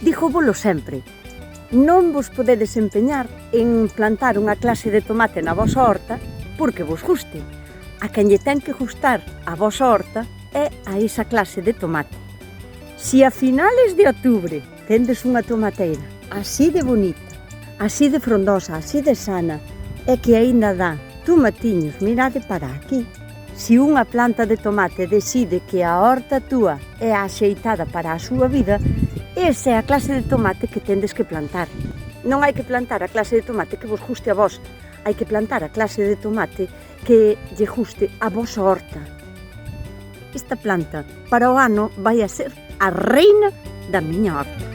Dígovolo sempre, non vos podedes empeñar en plantar unha clase de tomate na vosa horta porque vos guste. A quen lle ten que gustar a vosa horta é a esa clase de tomate. Si a finales de outubro tendes unha tomateira así de bonita, así de frondosa, así de sana, e que aínda dá tomatiños, mirade para aquí. Si unha planta de tomate decide que a horta túa é axeitada para a súa vida, esa é a clase de tomate que tendes que plantar. Non hai que plantar a clase de tomate que vos guste a vos, hai que plantar a clase de tomate que lle guste a vosa horta. Esta planta para o ano vai a ser a reina da miña horta.